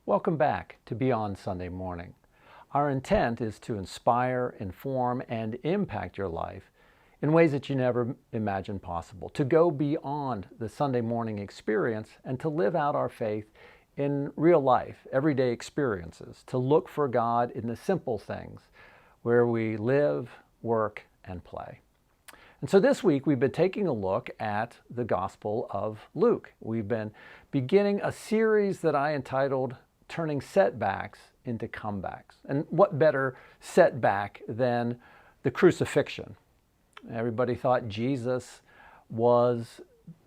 Welcome back to Beyond Sunday Morning. Our intent is to inspire, inform, and impact your life in ways that you never imagined possible, to go beyond the Sunday morning experience and to live out our faith in real life, everyday experiences, to look for God in the simple things where we live, work, and play. And so this week we've been taking a look at the Gospel of Luke. We've been beginning a series that I entitled Turning Setbacks into Comebacks. And what better setback than the crucifixion? Everybody thought Jesus was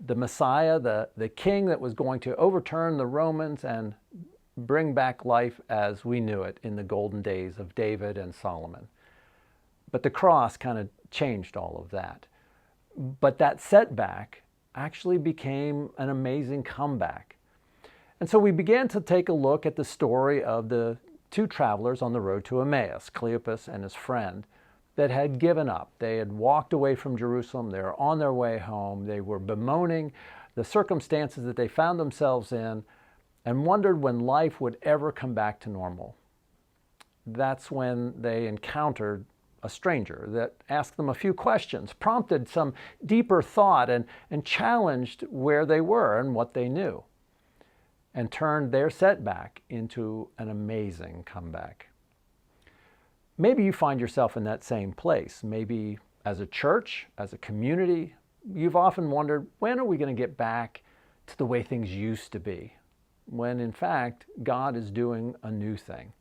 the Messiah, the king that was going to overturn the Romans and bring back life as we knew it in the golden days of David and Solomon. But the cross kind of changed all of that. But that setback actually became an amazing comeback. And so we began to take a look at the story of the two travelers on the road to Emmaus, Cleopas and his friend, that had given up. They had walked away from Jerusalem. They were on their way home. They were bemoaning the circumstances that they found themselves in and wondered when life would ever come back to normal. That's when they encountered a stranger that asked them a few questions, prompted some deeper thought, and challenged where they were and what they knew, and turned their setback into an amazing comeback. Maybe you find yourself in that same place. Maybe as a church, as a community, you've often wondered, when are we going to get back to the way things used to be? When in fact, God is doing a new thing.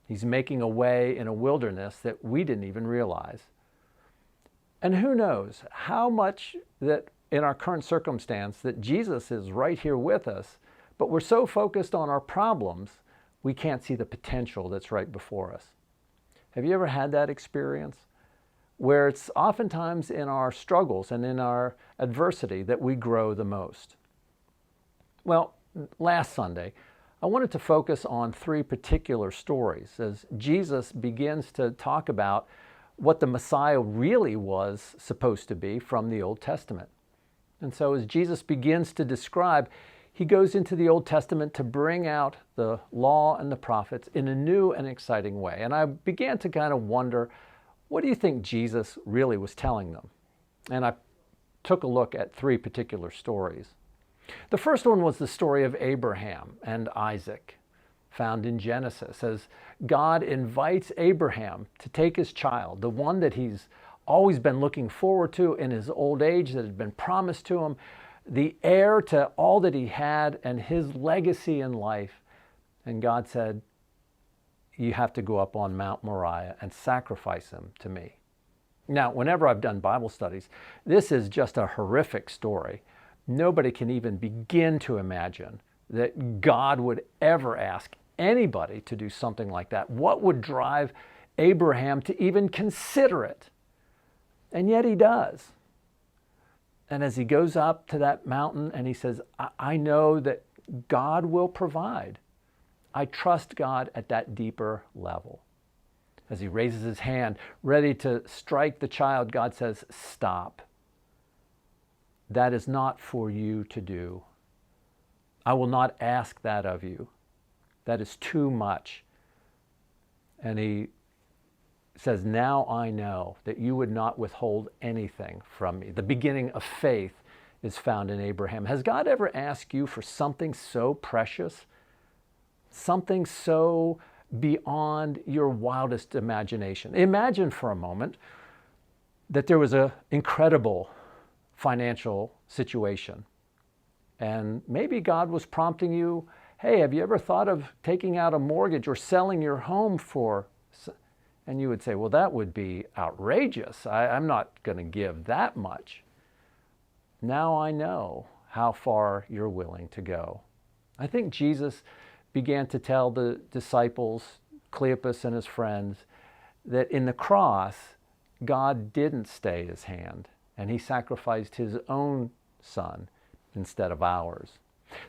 He's making a way in a wilderness that we didn't even realize. And who knows how much that in our current circumstance that Jesus is right here with us, but we're so focused on our problems, we can't see the potential that's right before us. Have you ever had that experience? Where it's oftentimes in our struggles and in our adversity that we grow the most. Well, last Sunday, I wanted to focus on three particular stories as Jesus begins to talk about what the Messiah really was supposed to be from the Old Testament. And so as Jesus begins to describe, he goes into the Old Testament to bring out the law and the prophets in a new and exciting way. And I began to kind of wonder, what do you think Jesus really was telling them? And I took a look at three particular stories. The first one was the story of Abraham and Isaac, found in Genesis, as God invites Abraham to take his child, the one that he's always been looking forward to in his old age, that had been promised to him, the heir to all that he had and his legacy in life. And God said, you have to go up on Mount Moriah and sacrifice him to me. Now, whenever I've done Bible studies, this is just a horrific story. Nobody can even begin to imagine that God would ever ask anybody to do something like that. What would drive Abraham to even consider it? And yet he does. And as he goes up to that mountain and he says, I know that God will provide. I trust God at that deeper level. As he raises his hand, ready to strike the child, God says, stop. That is not for you to do. I will not ask that of you. That is too much. And he says, now I know that you would not withhold anything from me. The beginning of faith is found in Abraham. Has God ever asked you for something so precious? Something so beyond your wildest imagination? Imagine for a moment that there was an incredible financial situation. And maybe God was prompting you, hey, have you ever thought of taking out a mortgage or selling your home for? And you would say, well, that would be outrageous. I'm not going to give that much. Now I know how far you're willing to go. I think Jesus began to tell the disciples, Cleopas and his friends, that in the cross, God didn't stay his hand, and he sacrificed his own son instead of ours.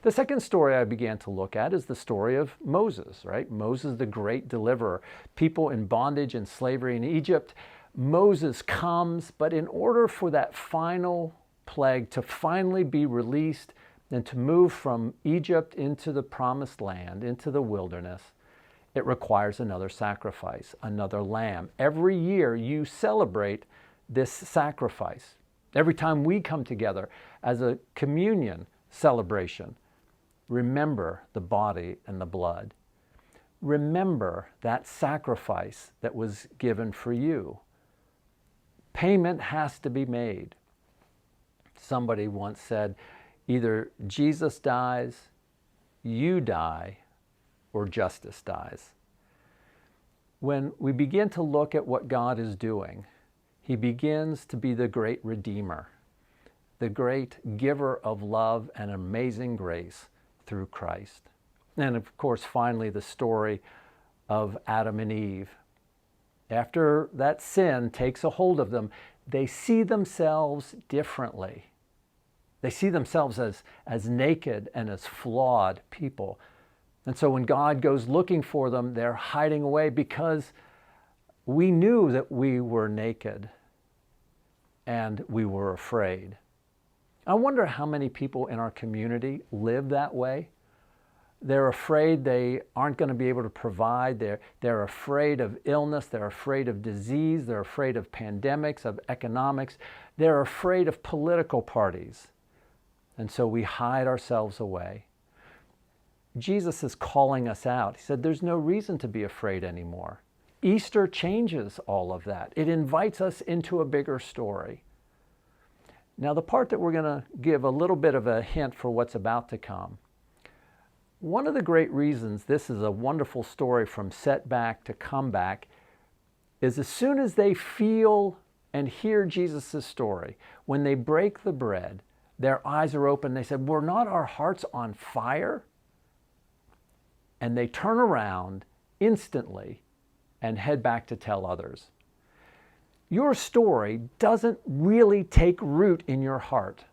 The second story I began to look at is the story of Moses, right? Moses, the great deliverer. People in bondage and slavery in Egypt. Moses comes, but in order for that final plague to finally be released, And to move from Egypt into the promised land, into the wilderness, it requires another sacrifice, another lamb. Every year you celebrate this sacrifice. Every time we come together as a communion celebration, remember the body and the blood. Remember that sacrifice that was given for you. Payment has to be made. Somebody once said, either Jesus dies, you die, or justice dies. When we begin to look at what God is doing, He begins to be the great Redeemer, the great giver of love and amazing grace through Christ. And of course, finally, the story of Adam and Eve. After that sin takes a hold of them, they see themselves differently. They see themselves as naked and as flawed people. And so when God goes looking for them, they're hiding away because we knew that we were naked and we were afraid. I wonder how many people in our community live that way. They're afraid they aren't going to be able to provide. They're afraid of illness. They're afraid of disease. They're afraid of pandemics, of economics. They're afraid of political parties. And so we hide ourselves away. Jesus is calling us out. He said, there's no reason to be afraid anymore. Easter changes all of that. It invites us into a bigger story. Now, the part that we're going to give a little bit of a hint for what's about to come. One of the great reasons this is a wonderful story from setback to comeback is as soon as they feel and hear Jesus' story, when they break the bread, their eyes are open. They said, were not our hearts on fire? And they turn around instantly and head back to tell others. Your story doesn't really take root in your heart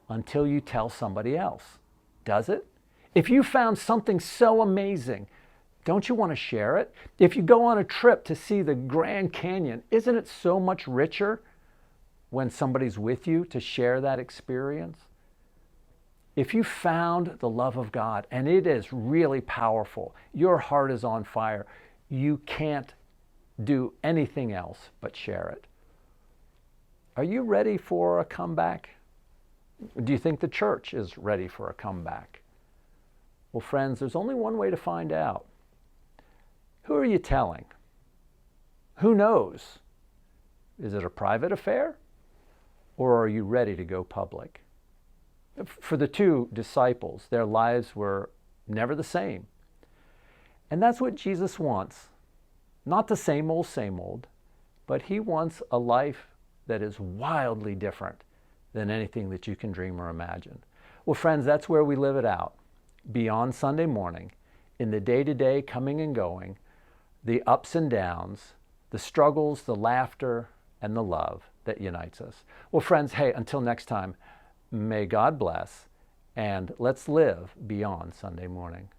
until you tell somebody else, does it? If you found something so amazing, don't you want to share it? If you go on a trip to see the Grand Canyon, isn't it so much richer when somebody's with you to share that experience? If you found the love of God, and it is really powerful, your heart is on fire, you can't do anything else but share it. Are you ready for a comeback? Do you think the church is ready for a comeback? Well, friends, there's only one way to find out. Who are you telling? Who knows? Is it a private affair? Or are you ready to go public? For the two disciples, their lives were never the same. And that's what Jesus wants. Not the same old, but He wants a life that is wildly different than anything that you can dream or imagine. Well, friends, that's where we live it out. Beyond Sunday morning, in the day-to-day coming and going, the ups and downs, the struggles, the laughter, and the love that unites us. Well, friends, hey, until next time, may God bless, and let's live beyond Sunday morning.